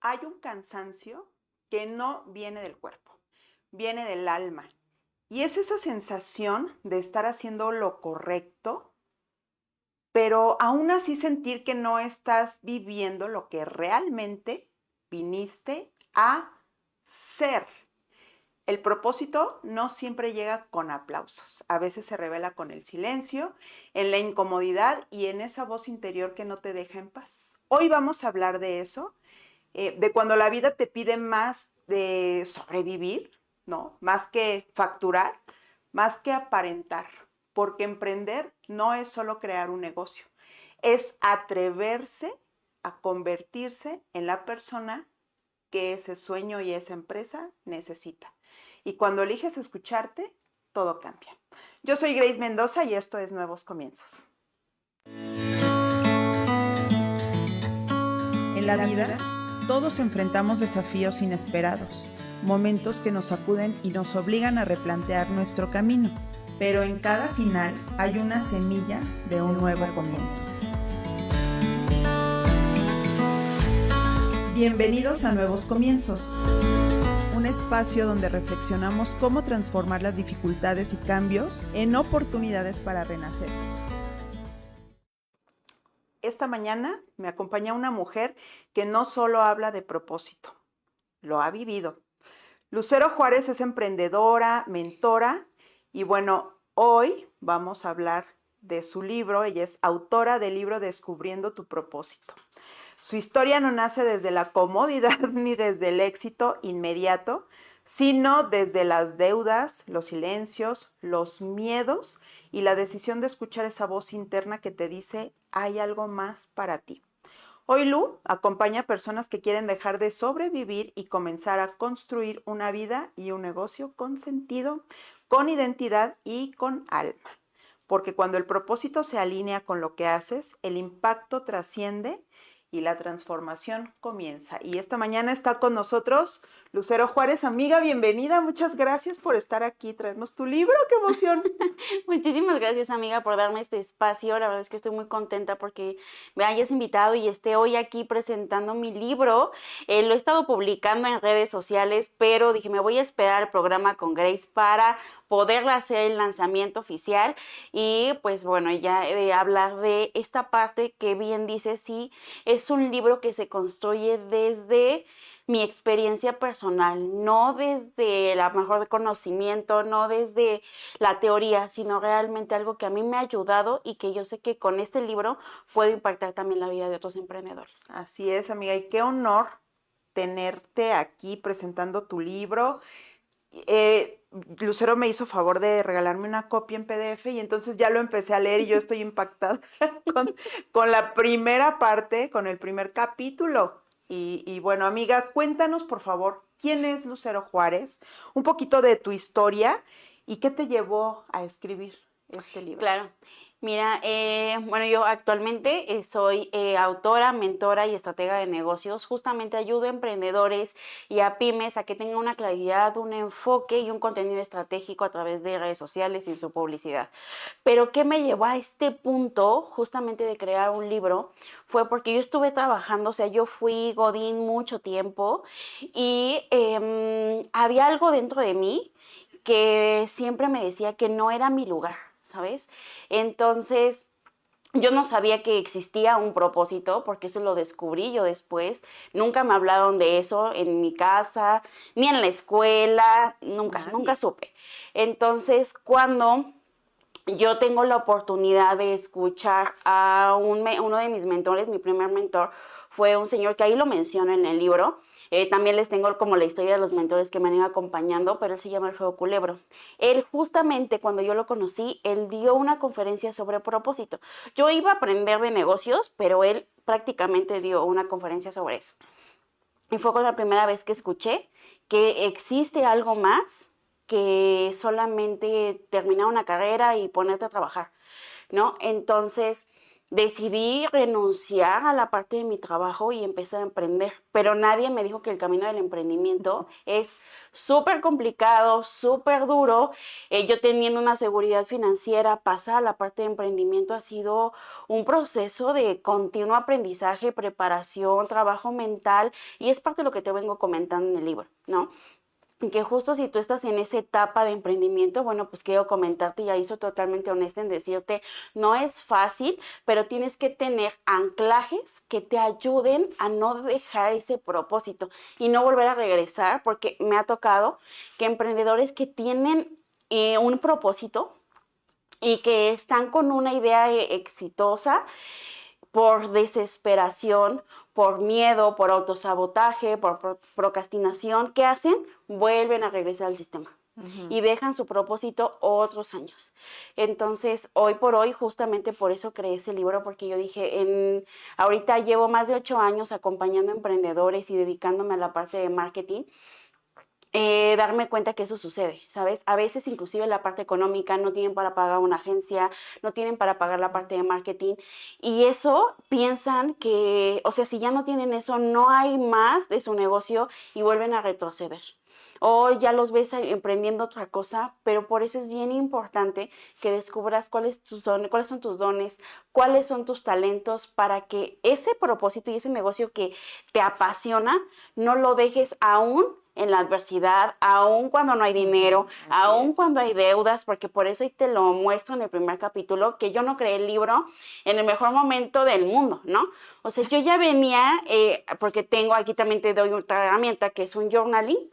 hay un cansancio que no viene del cuerpo, viene del alma. Y es esa sensación de estar haciendo lo correcto, pero aún así sentir que no estás viviendo lo que realmente viniste a ser. El propósito no siempre llega con aplausos, a veces se revela con el silencio, en la incomodidad y en esa voz interior que no te deja en paz. Hoy vamos a hablar de eso, de cuando la vida te pide más de sobrevivir, ¿no? Más que facturar, más que aparentar, porque emprender no es solo crear un negocio, es atreverse a convertirse en la persona que ese sueño y esa empresa necesita. Y cuando eliges escucharte, todo cambia. Yo soy Grace Mendoza y esto es Nuevos Comienzos. En la vida, todos enfrentamos desafíos inesperados, momentos que nos sacuden y nos obligan a replantear nuestro camino, pero en cada final hay una semilla de un nuevo comienzo. Bienvenidos a Nuevos Comienzos, un espacio donde reflexionamos cómo transformar las dificultades y cambios en oportunidades para renacer. Esta mañana me acompaña una mujer que no solo habla de propósito, lo ha vivido. Lucero Juárez es emprendedora, mentora y bueno, hoy vamos a hablar de su libro. Ella es autora del libro Descubriendo tu propósito. Su historia no nace desde la comodidad ni desde el éxito inmediato, sino desde las deudas, los silencios, los miedos y la decisión de escuchar esa voz interna que te dice, hay algo más para ti. Hoy Lu acompaña a personas que quieren dejar de sobrevivir y comenzar a construir una vida y un negocio con sentido, con identidad y con alma. Porque cuando el propósito se alinea con lo que haces, el impacto trasciende y la transformación comienza. Y esta mañana está con nosotros Lucero Juárez. Amiga, bienvenida. Muchas gracias por estar aquí, traernos tu libro. ¡Qué emoción! Muchísimas gracias, amiga, por darme este espacio. La verdad es que estoy muy contenta porque me hayas invitado y esté hoy aquí presentando mi libro. Lo he estado publicando en redes sociales, pero dije, me voy a esperar al programa con Grace para poder hacer el lanzamiento oficial y pues bueno, ya hablar de esta parte que bien dice, sí, es un libro que se construye desde mi experiencia personal, no desde la mejor conocimiento, no desde la teoría, sino realmente algo que a mí me ha ayudado y que yo sé que con este libro puede impactar también la vida de otros emprendedores. Así es, amiga, y qué honor tenerte aquí presentando tu libro. Lucero me hizo favor de regalarme una copia en PDF y entonces ya lo empecé a leer y yo estoy impactada con la primera parte, con el primer capítulo. Y bueno, amiga, cuéntanos por favor, ¿quién es Lucero Juárez? Un poquito de tu historia y qué te llevó a escribir este libro. Claro. Mira, bueno, yo actualmente soy autora, mentora y estratega de negocios. Justamente ayudo a emprendedores y a pymes a que tengan una claridad, un enfoque y un contenido estratégico a través de redes sociales y su publicidad. Pero ¿qué me llevó a este punto justamente de crear un libro? Fue porque yo estuve trabajando, o sea, yo fui godín mucho tiempo y había algo dentro de mí que siempre me decía que no era mi lugar, ¿sabes? Entonces, yo no sabía que existía un propósito, porque eso lo descubrí yo después. Nunca me hablaron de eso en mi casa, ni en la escuela, nunca supe. Entonces, cuando yo tengo la oportunidad de escuchar a uno de mis mentores, mi primer mentor, fue un señor que ahí lo menciono en el libro. También les tengo como la historia de los mentores que me han ido acompañando, pero él se llama Alfredo Culebro. Él justamente cuando yo lo conocí, él dio una conferencia sobre propósito. Yo iba a aprender de negocios, pero él prácticamente dio una conferencia sobre eso. Y fue con la primera vez que escuché que existe algo más que solamente terminar una carrera y ponerte a trabajar, ¿no? Entonces, decidí renunciar a la parte de mi trabajo y empezar a emprender, pero nadie me dijo que el camino del emprendimiento es súper complicado, súper duro. Yo teniendo una seguridad financiera, pasar a la parte de emprendimiento ha sido un proceso de continuo aprendizaje, preparación, trabajo mental, y es parte de lo que te vengo comentando en el libro, ¿no? Que justo si tú estás en esa etapa de emprendimiento, bueno, pues quiero comentarte, ya hizo totalmente honesta en decirte, no es fácil, pero tienes que tener anclajes que te ayuden a no dejar ese propósito y no volver a regresar, porque me ha tocado que emprendedores que tienen un propósito y que están con una idea exitosa, por desesperación, por miedo, por autosabotaje, por procrastinación, ¿qué hacen? Vuelven a regresar al sistema y dejan su propósito otros años. Entonces, hoy por hoy, justamente por eso creé ese libro, porque yo dije, ahorita llevo más de 8 años acompañando a emprendedores y dedicándome a la parte de marketing. Darme cuenta que eso sucede, ¿sabes? A veces inclusive la parte económica no tienen para pagar una agencia, no tienen para pagar la parte de marketing, y eso piensan que, o sea, si ya no tienen eso, no hay más de su negocio y vuelven a retroceder. O ya los ves emprendiendo otra cosa, pero por eso es bien importante que descubras cuáles son tus dones, cuáles son tus talentos, para que ese propósito y ese negocio que te apasiona, no lo dejes aún en la adversidad, aún cuando no hay dinero, aún cuando hay deudas, porque por eso ahí te lo muestro en el primer capítulo, que yo no creé el libro en el mejor momento del mundo, ¿no? O sea, yo ya venía, porque tengo aquí también te doy otra herramienta que es un journaling.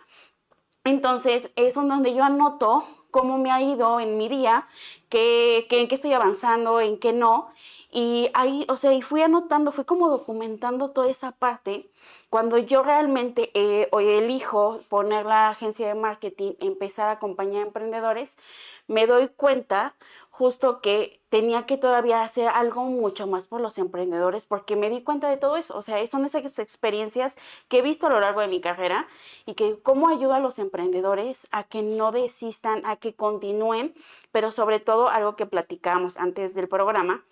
Entonces, es donde yo anoto cómo me ha ido en mi día, en qué estoy avanzando, en qué no. Y ahí, o sea, y fui anotando, fui como documentando toda esa parte. Cuando yo realmente hoy elijo poner la agencia de marketing, empezar a acompañar a emprendedores, me doy cuenta justo que tenía que todavía hacer algo mucho más por los emprendedores, porque me di cuenta de todo eso. O sea, son esas experiencias que he visto a lo largo de mi carrera y que cómo ayuda a los emprendedores a que no desistan, a que continúen, pero sobre todo algo que platicábamos antes del programa,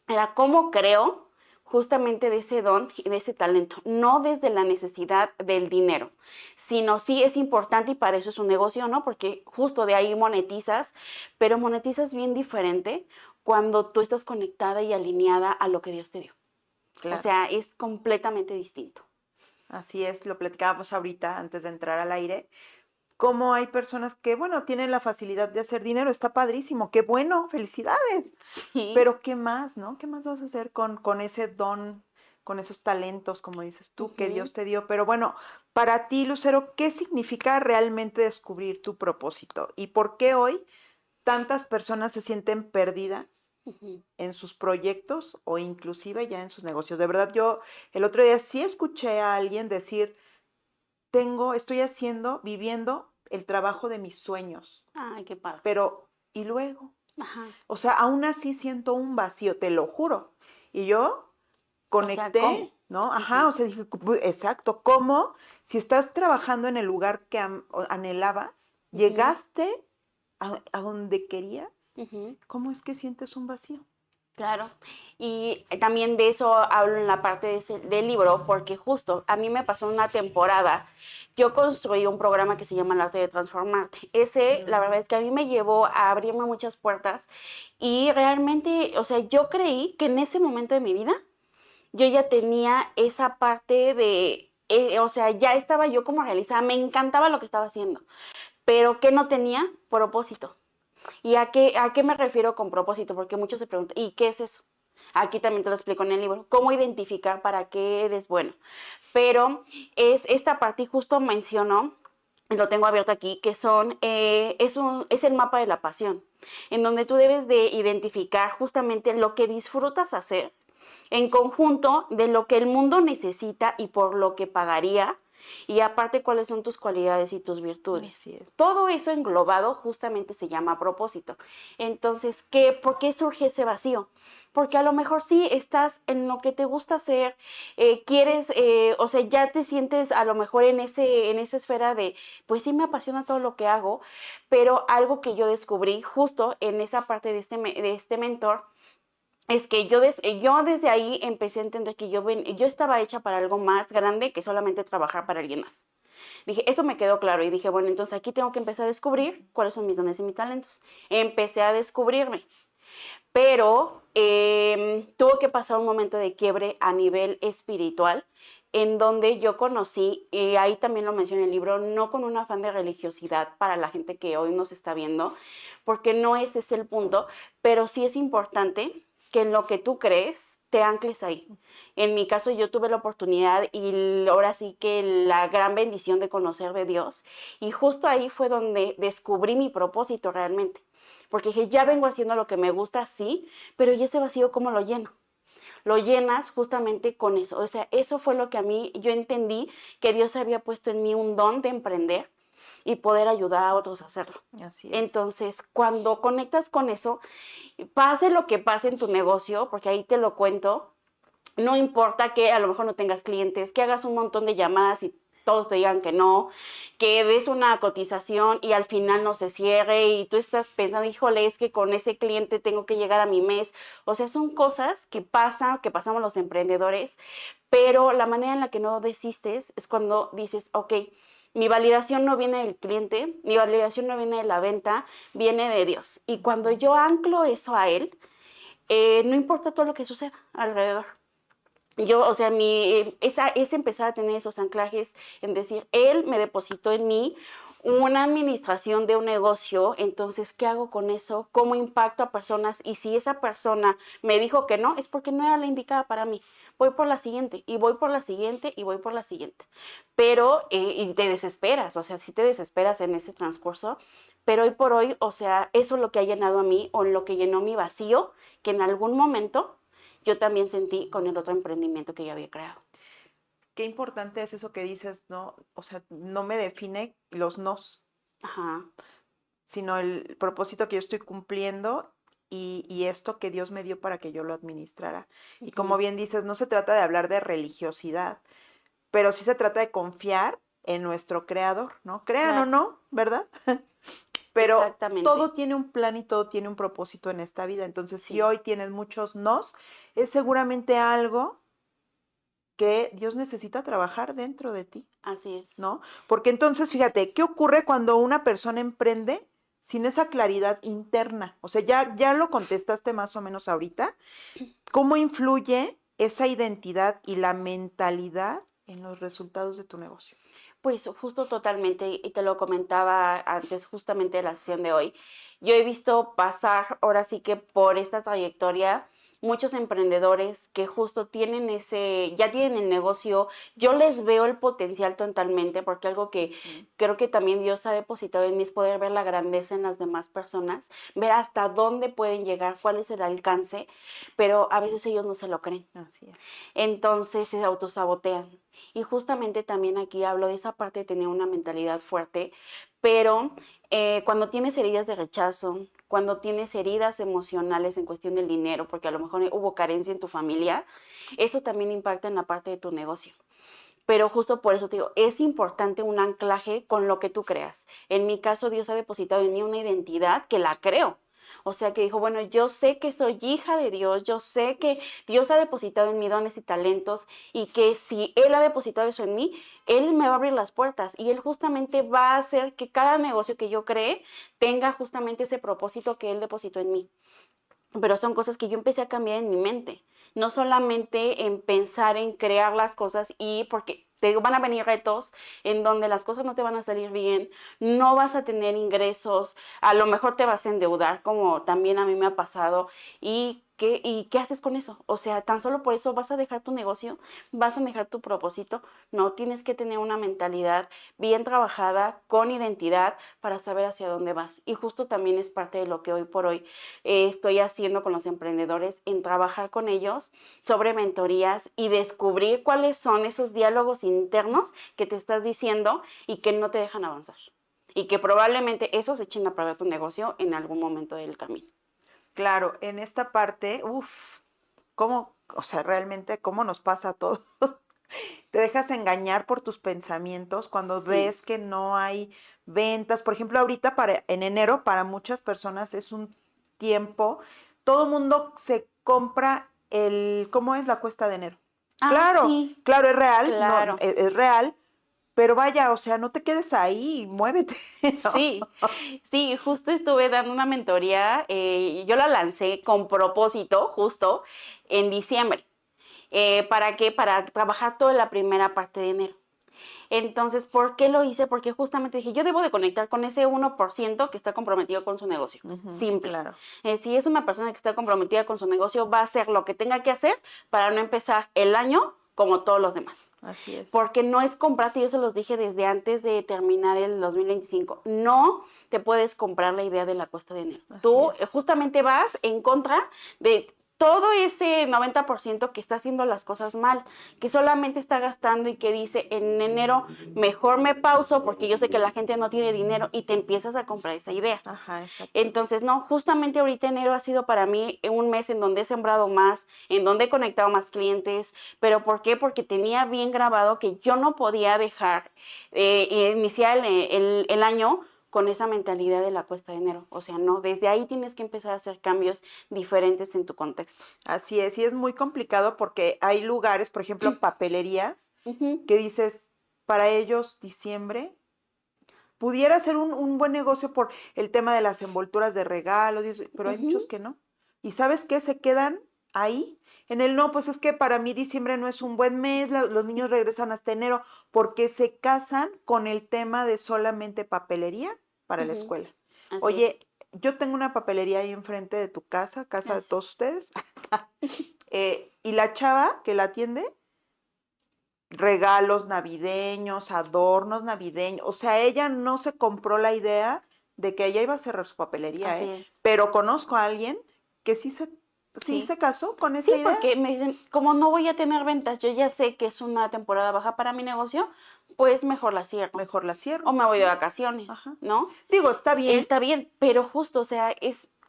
era cómo creo justamente de ese don y de ese talento, no desde la necesidad del dinero, sino sí es importante y para eso es un negocio, ¿no? Porque justo de ahí monetizas, pero monetizas bien diferente cuando tú estás conectada y alineada a lo que Dios te dio. Claro. O sea, es completamente distinto. Así es, lo platicábamos ahorita antes de entrar al aire. Cómo hay personas que, bueno, tienen la facilidad de hacer dinero, está padrísimo, qué bueno, felicidades. Sí. Pero ¿qué más, no? ¿Qué más vas a hacer con ese don, con esos talentos, como dices tú, que Dios te dio? Pero bueno, para ti, Lucero, ¿qué significa realmente descubrir tu propósito? ¿Y por qué hoy tantas personas se sienten perdidas en sus proyectos o inclusive ya en sus negocios? De verdad, yo el otro día sí escuché a alguien decir, estoy viviendo el trabajo de mis sueños, Ay, qué padre. pero, ¿y luego? Ajá. O sea, aún así siento un vacío, te lo juro. Y yo conecté, ¿cómo? ¿no? Ajá, o sea, dije, exacto, ¿cómo? Si estás trabajando en el lugar que anhelabas, llegaste a donde querías, ¿cómo es que sientes un vacío? Claro, y también de eso hablo en la parte del libro, porque justo a mí me pasó una temporada, yo construí un programa que se llama El Arte de Transformarte. La verdad es que a mí me llevó a abrirme muchas puertas y realmente, o sea, yo creí que en ese momento de mi vida yo ya tenía esa parte o sea, ya estaba yo como realizada, me encantaba lo que estaba haciendo, pero que no tenía propósito. ¿Y a qué me refiero con propósito? Porque muchos se preguntan, ¿y qué es eso? Aquí también te lo explico en el libro, cómo identificar para qué eres bueno. Pero es esta parte, y justo mencionó, lo tengo abierto aquí, que es el mapa de la pasión, en donde tú debes de identificar justamente lo que disfrutas hacer en conjunto de lo que el mundo necesita y por lo que pagaría, y aparte cuáles son tus cualidades y tus virtudes. Así es. Todo eso englobado justamente se llama propósito. Entonces, ¿por qué surge ese vacío? Porque a lo mejor sí estás en lo que te gusta hacer, quieres, o sea, ya te sientes a lo mejor en esa esfera de, pues sí me apasiona todo lo que hago, pero algo que yo descubrí justo en esa parte de este mentor es que yo desde ahí empecé a entender que yo estaba hecha para algo más grande que solamente trabajar para alguien más. Dije, eso me quedó claro y dije, bueno, entonces aquí tengo que empezar a descubrir cuáles son mis dones y mis talentos. Empecé a descubrirme, pero tuvo que pasar un momento de quiebre a nivel espiritual, en donde yo conocí, y ahí también lo mencioné en el libro, no con un afán de religiosidad para la gente que hoy nos está viendo, porque no ese es el punto, pero sí es importante que en lo que tú crees te ancles ahí. En mi caso yo tuve la oportunidad y ahora sí que la gran bendición de conocer de Dios, y justo ahí fue donde descubrí mi propósito realmente, porque dije, ya vengo haciendo lo que me gusta, sí, pero ¿y ese vacío cómo lo lleno? Lo llenas justamente con eso. O sea, eso fue lo que a mí, yo entendí que Dios había puesto en mí un don de emprender y poder ayudar a otros a hacerlo. Así es. Entonces, cuando conectas con eso, pase lo que pase en tu negocio, porque ahí te lo cuento, no importa que a lo mejor no tengas clientes, que hagas un montón de llamadas y todos te digan que no, que des una cotización y al final no se cierre y tú estás pensando, híjole, es que con ese cliente tengo que llegar a mi mes. O sea, son cosas que pasan, que pasamos los emprendedores, pero la manera en la que no desistes es cuando dices, ok, mi validación no viene del cliente, mi validación no viene de la venta, viene de Dios. Y cuando yo anclo eso a Él, no importa todo lo que suceda alrededor. Yo, o sea, es empezar a tener esos anclajes en decir, él me depositó en mí una administración de un negocio, entonces, ¿qué hago con eso? ¿Cómo impacto a personas? Y si esa persona me dijo que no, es porque no era la indicada para mí. Voy por la siguiente, y voy por la siguiente, y voy por la siguiente. Pero, y te desesperas, o sea, sí te desesperas en ese transcurso, pero hoy por hoy, o sea, eso es lo que ha llenado a mí, o lo que llenó mi vacío, que en algún momento yo también sentí con el otro emprendimiento que yo había creado. Qué importante es eso que dices, ¿no? O sea, no me define los nos, Ajá. sino el propósito que yo estoy cumpliendo y esto que Dios me dio para que yo lo administrara. Y como bien dices, no se trata de hablar de religiosidad, pero sí se trata de confiar en nuestro creador, ¿no? Crean o Claro, no, ¿verdad? Pero exactamente. todo tiene un plan y todo tiene un propósito en esta vida. Entonces, si Sí, hoy tienes muchos nos, es seguramente algo que Dios necesita trabajar dentro de ti, así es. ¿no? Porque entonces, fíjate, ¿qué ocurre cuando una persona emprende sin esa claridad interna? O sea, ya lo contestaste más o menos ahorita. ¿Cómo influye esa identidad y la mentalidad en los resultados de tu negocio? Pues justo totalmente, y te lo comentaba antes justamente de la sesión de hoy, yo he visto pasar ahora sí que por esta trayectoria muchos emprendedores que justo tienen ya tienen el negocio, yo les veo el potencial totalmente, porque algo que creo que también Dios ha depositado en mí es poder ver la grandeza en las demás personas, ver hasta dónde pueden llegar, cuál es el alcance, pero a veces ellos no se lo creen. Así es. Entonces se autosabotean. Y justamente también aquí hablo de esa parte de tener una mentalidad fuerte, pero cuando tienes heridas de rechazo, cuando tienes heridas emocionales en cuestión del dinero, porque a lo mejor hubo carencia en tu familia, eso también impacta en la parte de tu negocio. Pero justo por eso te digo, es importante un anclaje con lo que tú creas. En mi caso, Dios ha depositado en mí una identidad que la creo. O sea, que dijo, bueno, yo sé que soy hija de Dios, yo sé que Dios ha depositado en mí dones y talentos y que si Él ha depositado eso en mí, Él me va a abrir las puertas y Él justamente va a hacer que cada negocio que yo cree tenga justamente ese propósito que Él depositó en mí. Pero son cosas que yo empecé a cambiar en mi mente, no solamente en pensar en crear las cosas y porque te van a venir retos en donde las cosas no te van a salir bien, no vas a tener ingresos, a lo mejor te vas a endeudar, como también a mí me ha pasado, y qué haces con eso? O sea, tan solo por eso vas a dejar tu negocio, vas a dejar tu propósito, no, tienes que tener una mentalidad bien trabajada, con identidad, para saber hacia dónde vas. Y justo también es parte de lo que hoy por hoy estoy haciendo con los emprendedores, en trabajar con ellos sobre mentorías y descubrir cuáles son esos diálogos internos que te estás diciendo y que no te dejan avanzar. Y que probablemente esos echen a perder tu negocio en algún momento del camino. Claro, en esta parte, ¿cómo, o sea, realmente cómo nos pasa a todos? Te dejas engañar por tus pensamientos cuando Sí, ves que no hay ventas. Por ejemplo, ahorita en enero para muchas personas es un tiempo, todo el mundo se compra ¿cómo es la cuesta de enero? Ah, Claro, sí, claro, es real, claro. no, es real, pero vaya, o sea, no te quedes ahí, muévete, ¿no? Sí, sí, justo estuve dando una mentoría, y yo la lancé con propósito, justo en diciembre. ¿Para qué? Para trabajar toda la primera parte de enero. Entonces, ¿por qué lo hice? Porque justamente dije, yo debo de conectar con ese 1% que está comprometido con su negocio. Simple. Claro. Si es una persona que está comprometida con su negocio, va a hacer lo que tenga que hacer para no empezar el año como todos los demás. Así es. Porque no es comprarte, yo se los dije desde antes de terminar el 2025, no te puedes comprar la idea de la cuesta de enero. Tú justamente vas en contra de todo ese 90% que está haciendo las cosas mal, que solamente está gastando y que dice en enero mejor me pauso porque yo sé que la gente no tiene dinero y te empiezas a comprar esa idea. Ajá, exacto. Entonces, no, justamente ahorita enero ha sido para mí un mes en donde he sembrado más, en donde he conectado más clientes, pero ¿por qué? Porque tenía bien grabado que yo no podía dejar iniciar el año con esa mentalidad de la cuesta de enero. O sea, no, desde ahí tienes que empezar a hacer cambios diferentes en tu contexto. Así es, y es muy complicado porque hay lugares, por ejemplo, papelerías, que dices, para ellos diciembre pudiera ser un buen negocio por el tema de las envolturas de regalos, pero hay muchos que no. ¿Y sabes qué? Se quedan ahí. En el no, pues es que para mí diciembre no es un buen mes, los niños regresan hasta enero, porque se casan con el tema de solamente papelería para la escuela. Así Oye, es. yo tengo una papelería ahí enfrente de tu casa de todos ustedes, y la chava que la atiende, regalos navideños, adornos navideños, o sea, ella no se compró la idea de que ella iba a cerrar su papelería, Así es. pero conozco a alguien que sí Sí. se casó con esa Sí, idea. porque me dicen, como no voy a tener ventas, yo ya sé que es una temporada baja para mi negocio, pues mejor la cierro. Mejor la cierro. O me voy de vacaciones, Ajá. ¿no? Digo, está bien. Está bien, pero justo, o sea,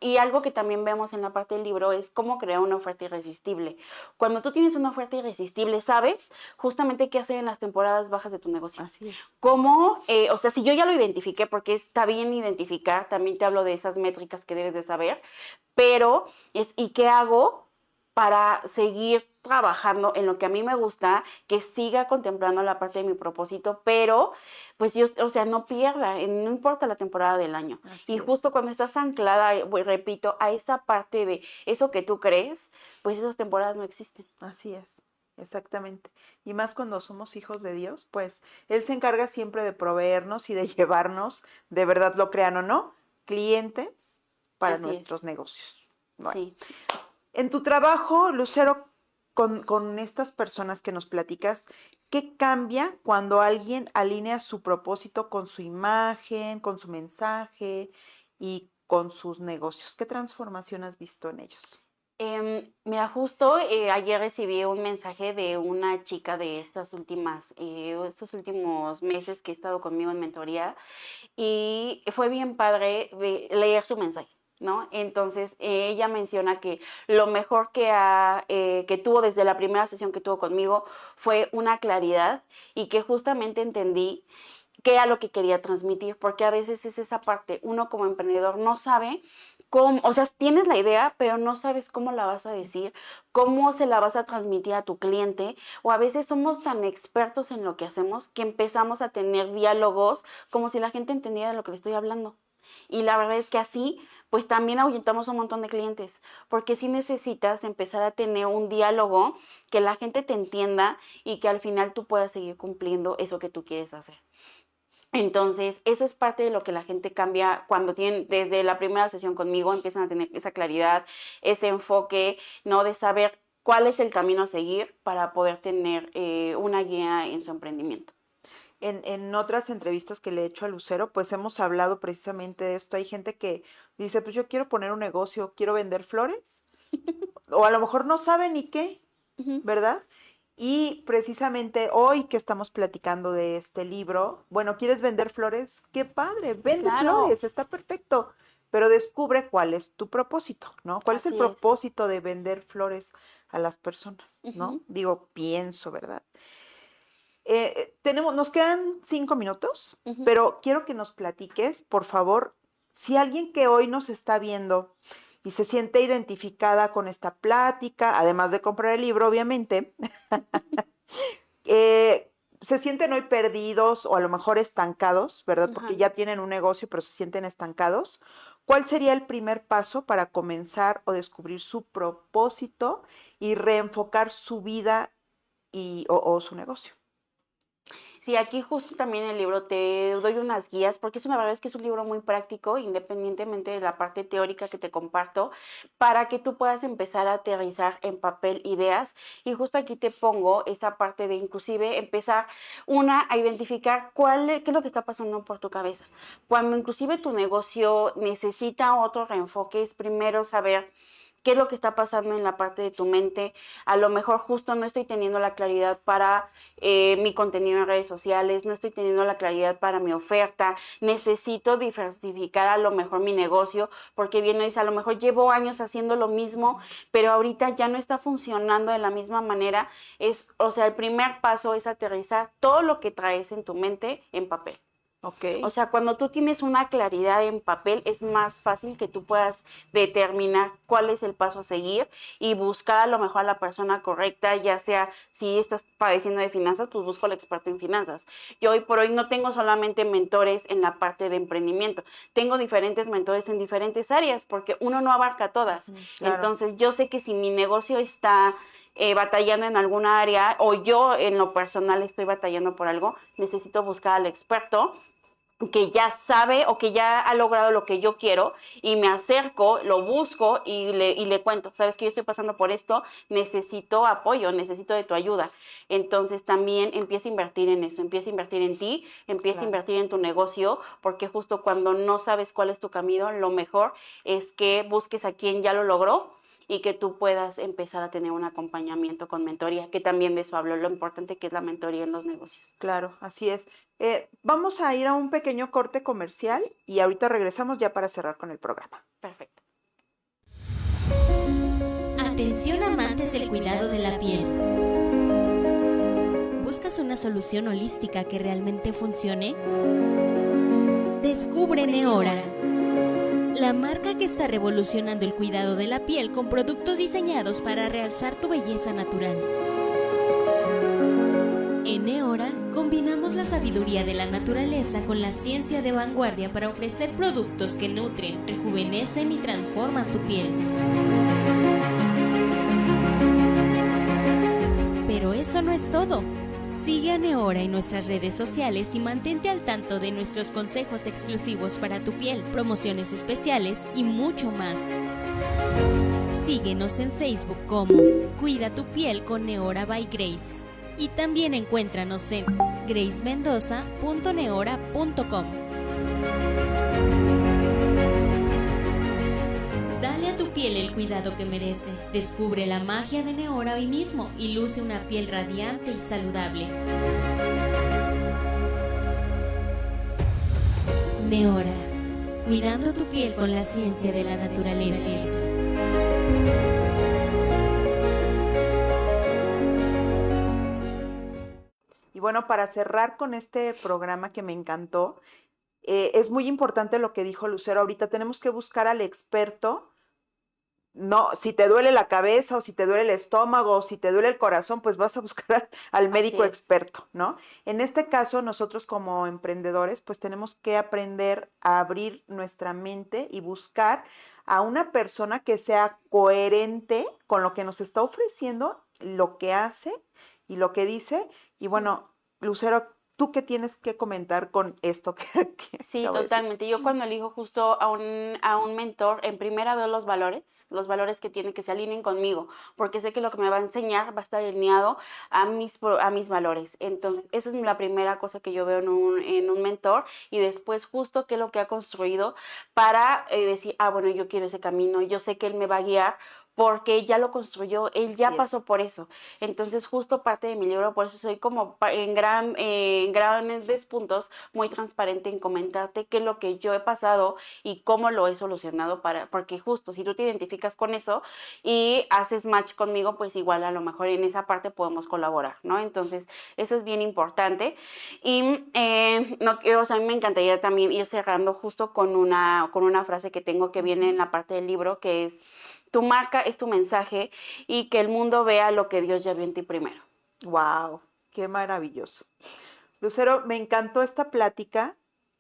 y algo que también vemos en la parte del libro es cómo crear una oferta irresistible. Cuando tú tienes una oferta irresistible, sabes justamente qué hacer en las temporadas bajas de tu negocio. Así es. Cómo, o sea, si yo ya lo identifiqué, porque está bien identificar, también te hablo de esas métricas que debes de saber, pero ¿y qué hago para seguir trabajando en lo que a mí me gusta, que siga contemplando la parte de mi propósito, pero pues yo, o sea, no pierda, no importa la temporada del año. Así Y es. justo cuando estás anclada, repito, a esa parte de eso que tú crees, pues esas temporadas no existen. Así es, exactamente. Y más cuando somos hijos de Dios, pues Él se encarga siempre de proveernos y de llevarnos, de verdad lo crean o no, clientes para Así nuestros es. negocios. Bueno, Sí. en tu trabajo, Lucero, con estas personas que nos platicas, ¿qué cambia cuando alguien alinea su propósito con su imagen, con su mensaje y con sus negocios? ¿Qué transformación has visto en ellos? Mira, justo ayer recibí un mensaje de una chica de estos últimos meses que ha estado conmigo en mentoría y fue bien padre leer su mensaje, ¿no? Entonces, ella menciona que lo mejor que tuvo desde la primera sesión que tuvo conmigo fue una claridad y que justamente entendí qué era lo que quería transmitir, porque a veces es esa parte, uno como emprendedor no sabe cómo, o sea, tienes la idea, pero no sabes cómo la vas a decir, cómo se la vas a transmitir a tu cliente, o a veces somos tan expertos en lo que hacemos que empezamos a tener diálogos como si la gente entendiera de lo que le estoy hablando. Y la verdad es que así, pues también ahuyentamos un montón de clientes, porque sí necesitas empezar a tener un diálogo que la gente te entienda y que al final tú puedas seguir cumpliendo eso que tú quieres hacer. Entonces, eso es parte de lo que la gente cambia cuando tienen, desde la primera sesión conmigo, empiezan a tener esa claridad, ese enfoque, ¿no? De saber cuál es el camino a seguir para poder tener una guía en su emprendimiento. En otras entrevistas que le he hecho a Lucero, pues hemos hablado precisamente de esto. Hay gente que dice, pues yo quiero poner un negocio, quiero vender flores, o a lo mejor no sabe ni qué, ¿verdad? Y precisamente hoy que estamos platicando de este libro, bueno, ¿quieres vender flores? Qué padre, vende Claro. flores, está perfecto, pero descubre cuál es tu propósito, ¿no? ¿Cuál es el Así es. propósito de vender flores a las personas, ¿no? Digo, pienso, ¿verdad? Nos quedan 5 minutos, pero quiero que nos platiques, por favor, si alguien que hoy nos está viendo y se siente identificada con esta plática, además de comprar el libro, obviamente, se sienten hoy perdidos o a lo mejor estancados, ¿verdad? Porque Ajá. ya tienen un negocio, pero se sienten estancados. ¿Cuál sería el primer paso para comenzar o descubrir su propósito y reenfocar su vida o su negocio? Sí, aquí justo también en el libro te doy unas guías, porque la verdad es que es un libro muy práctico, independientemente de la parte teórica que te comparto, para que tú puedas empezar a aterrizar en papel ideas. Y justo aquí te pongo esa parte de inclusive empezar, a identificar qué es lo que está pasando por tu cabeza. Cuando inclusive tu negocio necesita otro reenfoque, es primero saber qué es lo que está pasando en la parte de tu mente. A lo mejor justo no estoy teniendo la claridad para mi contenido en redes sociales, no estoy teniendo la claridad para mi oferta, necesito diversificar a lo mejor mi negocio, porque bien dice, a lo mejor llevo años haciendo lo mismo, pero ahorita ya no está funcionando de la misma manera. O sea, el primer paso es aterrizar todo lo que traes en tu mente en papel. Ok, O sea, cuando tú tienes una claridad en papel, es más fácil que tú puedas determinar cuál es el paso a seguir y buscar a lo mejor a la persona correcta, ya sea si estás padeciendo de finanzas, pues busco al experto en finanzas. Yo hoy por hoy no tengo solamente mentores en la parte de emprendimiento, tengo diferentes mentores en diferentes áreas porque uno no abarca todas. claro. Entonces, yo sé que si mi negocio está batallando en alguna área o yo en lo personal estoy batallando por algo, necesito buscar al experto que ya sabe o que ya ha logrado lo que yo quiero y me acerco, lo busco y le cuento, sabes que yo estoy pasando por esto, necesito apoyo, necesito de tu ayuda. Entonces también empieza a invertir en eso, empieza a invertir en ti, empieza a Claro. invertir en tu negocio, porque justo cuando no sabes cuál es tu camino, lo mejor es que busques a quien ya lo logró y que tú puedas empezar a tener un acompañamiento con mentoría, que también de eso hablo, lo importante que es la mentoría en los negocios. Claro, así es. Vamos a ir a un pequeño corte comercial y ahorita regresamos ya para cerrar con el programa. Perfecto. Atención amantes del cuidado de la piel. ¿Buscas una solución holística que realmente funcione? Descubre Neora, la marca que está revolucionando el cuidado de la piel con productos diseñados para realzar tu belleza natural. En Neora combinamos la sabiduría de la naturaleza con la ciencia de vanguardia para ofrecer productos que nutren, rejuvenecen y transforman tu piel. Pero eso no es todo. Sigue a Neora en nuestras redes sociales y mantente al tanto de nuestros consejos exclusivos para tu piel, promociones especiales y mucho más. Síguenos en Facebook como Cuida tu piel con Neora by Grace. Y también encuéntranos en gracemendoza.neora.com. Dale a tu piel el cuidado que merece. Descubre la magia de Neora hoy mismo y luce una piel radiante y saludable. Neora, cuidando tu piel con la ciencia de la naturaleza. Y bueno, para cerrar con este programa que me encantó, es muy importante lo que dijo Lucero ahorita. Tenemos que buscar al experto. No, si te duele la cabeza o si te duele el estómago o si te duele el corazón, pues vas a buscar al médico experto, ¿no? En este caso, nosotros como emprendedores, pues tenemos que aprender a abrir nuestra mente y buscar a una persona que sea coherente con lo que nos está ofreciendo, lo que hace y lo que dice. Y bueno, Lucero, ¿tú qué tienes que comentar con esto que Sí, acabo de decir? totalmente. Yo cuando elijo justo a un mentor, en primera veo los valores que tiene que se alineen conmigo, porque sé que lo que me va a enseñar va a estar alineado a mis valores. Entonces, eso es la primera cosa que yo veo en un mentor y después justo qué es lo que ha construido para decir, bueno, yo quiero ese camino, yo sé que él me va a guiar porque ya lo construyó, él ya Así pasó es. por eso. Entonces, justo parte de mi libro, por eso soy como en grandes puntos muy transparente en comentarte qué es lo que yo he pasado y cómo lo he solucionado porque justo si tú te identificas con eso y haces match conmigo, pues igual a lo mejor en esa parte podemos colaborar, ¿no? Entonces, eso es bien importante. Y no, o sea, a mí me encantaría también ir cerrando justo con una frase que tengo que viene en la parte del libro, que es: tu marca es tu mensaje y que el mundo vea lo que Dios ya vio en ti primero. Wow, qué maravilloso. Lucero, me encantó esta plática.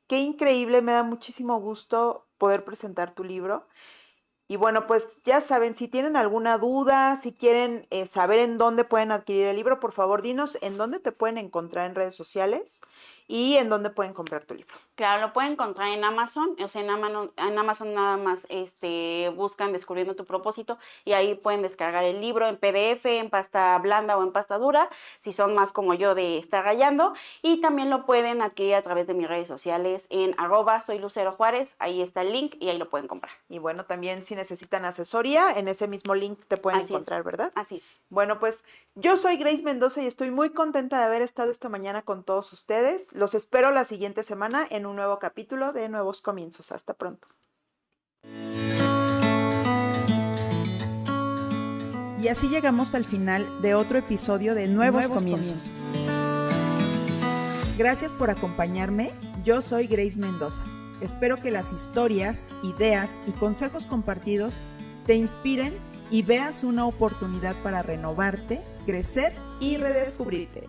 Qué increíble, me da muchísimo gusto poder presentar tu libro. Y bueno, pues ya saben, si tienen alguna duda, si quieren saber en dónde pueden adquirir el libro, por favor, dinos en dónde te pueden encontrar en redes sociales y en dónde pueden comprar tu libro. Claro, lo pueden encontrar en Amazon, o sea, en Amazon nada más buscan Descubriendo tu propósito y ahí pueden descargar el libro en PDF, en pasta blanda o en pasta dura, si son más como yo de estar rayando, y también lo pueden adquirir a través de mis redes sociales en @soylucerojuárez, ahí está el link y ahí lo pueden comprar. Y bueno, también si necesitan asesoría, en ese mismo link te pueden Así encontrar, es, ¿verdad? así es. Bueno, pues yo soy Grace Mendoza y estoy muy contenta de haber estado esta mañana con todos ustedes. Los espero la siguiente semana en un nuevo capítulo de Nuevos Comienzos. Hasta pronto. Y así llegamos al final de otro episodio de Nuevos Comienzos. Gracias por acompañarme. Yo soy Grace Mendoza. Espero que las historias, ideas y consejos compartidos te inspiren y veas una oportunidad para renovarte, crecer y redescubrirte.